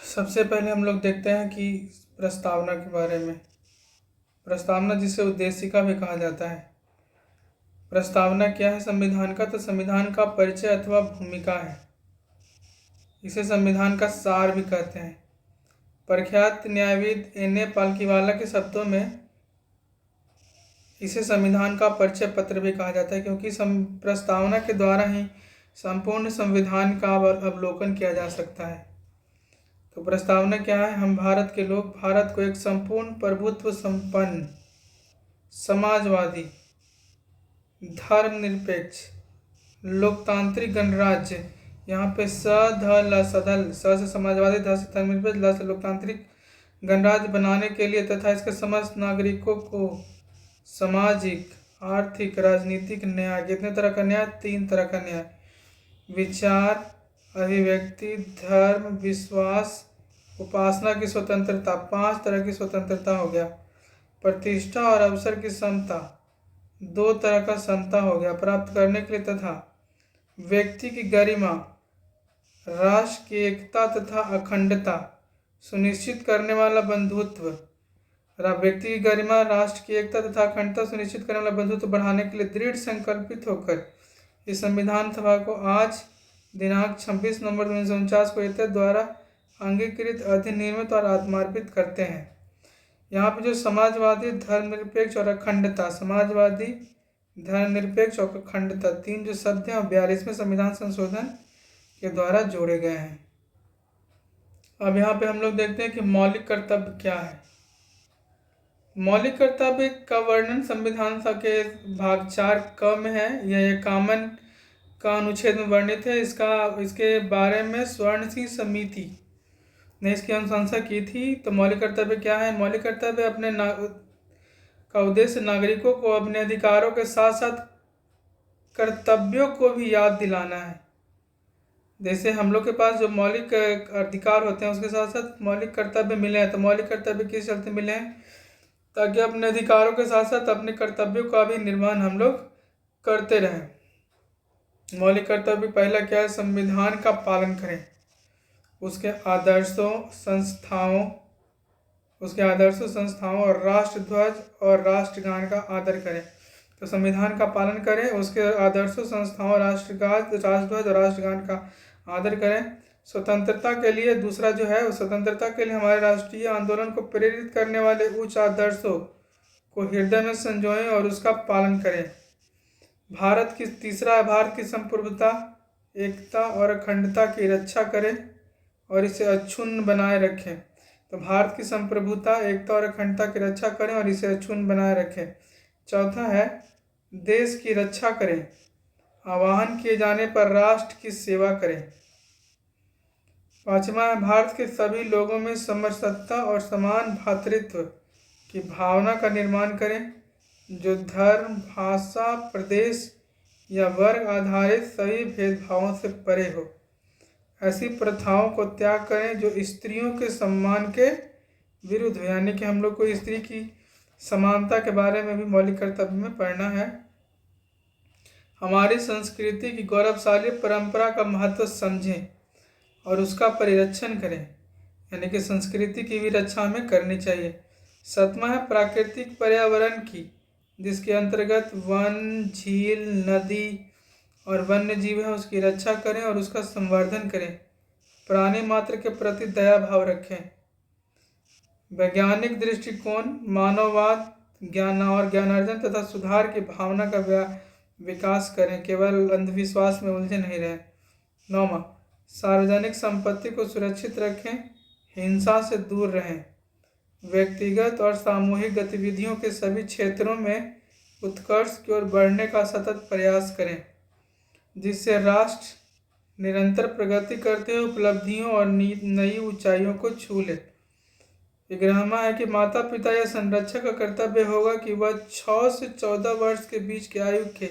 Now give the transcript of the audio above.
सबसे पहले हम लोग देखते हैं कि प्रस्तावना के बारे में। प्रस्तावना, जिसे उद्देशिका भी कहा जाता है। प्रस्तावना क्या है संविधान का? तो संविधान का परिचय अथवा भूमिका है। इसे संविधान का सार भी कहते हैं। प्रख्यात न्यायविद एन ए पालकीवाला के शब्दों में इसे संविधान का परिचय पत्र भी कहा जाता है, क्योंकि प्रस्तावना के द्वारा ही संपूर्ण संविधान का अवलोकन किया जा सकता है। तो प्रस्तावना क्या है? हम भारत के लोग भारत को एक संपूर्ण प्रभुत्व संपन्न, समाजवादी, धर्मनिरपेक्ष, लोकतांत्रिक गणराज्य, यहाँ पे सदल स से समाजवादी, ध से धर्मनिरपेक्ष, ल से लोकतांत्रिक गणराज्य बनाने के लिए तथा इसके समस्त नागरिकों को सामाजिक, आर्थिक, राजनीतिक न्याय। कितने तरह का न्याय? 3 तरह का न्याय। विचार, अभिव्यक्ति, धर्म, विश्वास, उपासना की स्वतंत्रता, 5 तरह की स्वतंत्रता हो गया। प्रतिष्ठा और अवसर की समता, 2 तरह का समता हो गया प्राप्त करने के लिए, तथा व्यक्ति की गरिमा, राष्ट्र की एकता तथा अखंडता सुनिश्चित करने वाला बंधुत्व। व्यक्ति की गरिमा, राष्ट्र की एकता तथा अखंडता सुनिश्चित करने वाला बंधुत्व बढ़ाने के लिए दृढ़ संकल्पित होकर इस संविधान सभा को आज दिनांक 26 नवंबर 1949 को इत्यादि द्वारा अंगीकृत, अधिनियमित और आत्मार्पित करते हैं। यहाँ पे जो समाजवादी, धर्मनिरपेक्ष और अखंडता, समाजवादी, धर्मनिरपेक्ष और अखंडता 3 जो शब्द हैं 42वें संविधान संशोधन के द्वारा जोड़े गए हैं। अब यहाँ पे हम लोग देखते हैं कि मौलिक कर्तव्य क्या है। मौलिक कर्तव्य का वर्णन संविधान सभा के भाग 4 क में है। यह कामन का अनुच्छेद में वर्णित है। इसके बारे में स्वर्ण सिंह समिति ने इसकी अनुशंसा की थी। तो मौलिक कर्तव्य क्या है? मौलिक कर्तव्य अपने का उद्देश्य नागरिकों को अपने अधिकारों के साथ साथ कर्तव्यों को भी याद दिलाना है। जैसे हम लोग के पास जो मौलिक अधिकार होते हैं उसके साथ साथ मौलिक कर्तव्य मिले हैं। तो मौलिक कर्तव्य किस चलते मिले हैं? ताकि अपने अधिकारों के साथ साथ अपने कर्तव्यों का भी निर्वहन हम लोग करते रहें। मौलिक कर्तव्य पहला क्या है? संविधान का पालन करें, उसके आदर्शों, संस्थाओं और राष्ट्रध्वज और राष्ट्रगान का आदर करें। तो संविधान का पालन करें, उसके आदर्शों, संस्थाओं, राष्ट्रध्वज और राष्ट्रगान का आदर करें। स्वतंत्रता के लिए दूसरा जो है, स्वतंत्रता के लिए हमारे राष्ट्रीय आंदोलन को प्रेरित करने वाले उच्च आदर्शों को हृदय में संजोएं और उसका पालन करें। तीसरा है भारत की संप्रभुता, एकता और अखंडता की रक्षा करें और इसे अक्षुण्ण बनाए रखें। तो भारत की संप्रभुता, एकता और अखंडता की रक्षा करें और इसे अक्षुण्ण बनाए रखें। चौथा है देश की रक्षा करें, आह्वान किए जाने पर राष्ट्र की सेवा करें। पांचवा है भारत के सभी लोगों में समरसता और समान भ्रातृत्व की भावना का निर्माण करें, जो धर्म, भाषा, प्रदेश या वर्ग आधारित सभी भेदभावों से परे हो। ऐसी प्रथाओं को त्याग करें जो स्त्रियों के सम्मान के विरुद्ध हो। यानी कि हम लोग को स्त्री की समानता के बारे में भी मौलिक कर्तव्य में पढ़ना है। हमारी संस्कृति की गौरवशाली परंपरा का महत्व समझें और उसका परिरक्षण करें। यानी कि संस्कृति की भी रक्षा हमें करनी चाहिए। 7वां है प्राकृतिक पर्यावरण की, जिसके अंतर्गत वन, झील, नदी और वन्य जीव है, उसकी रक्षा करें और उसका संवर्धन करें। प्राणी मात्र के प्रति दया भाव रखें। वैज्ञानिक दृष्टिकोण, मानववाद, ज्ञानार्जन तथा सुधार की भावना का विकास करें, केवल अंधविश्वास में उलझे नहीं रहें। 9वां सार्वजनिक संपत्ति को सुरक्षित रखें, हिंसा से दूर रहें। व्यक्तिगत और सामूहिक गतिविधियों के सभी क्षेत्रों में उत्कर्ष की ओर बढ़ने का सतत प्रयास करें, जिससे राष्ट्र निरंतर प्रगति करते हुए उपलब्धियों और नई ऊंचाइयों को छू ले। 11वां है कि माता पिता या संरक्षक का कर्तव्य होगा कि वह 6 से 14 वर्ष के बीच की आयु के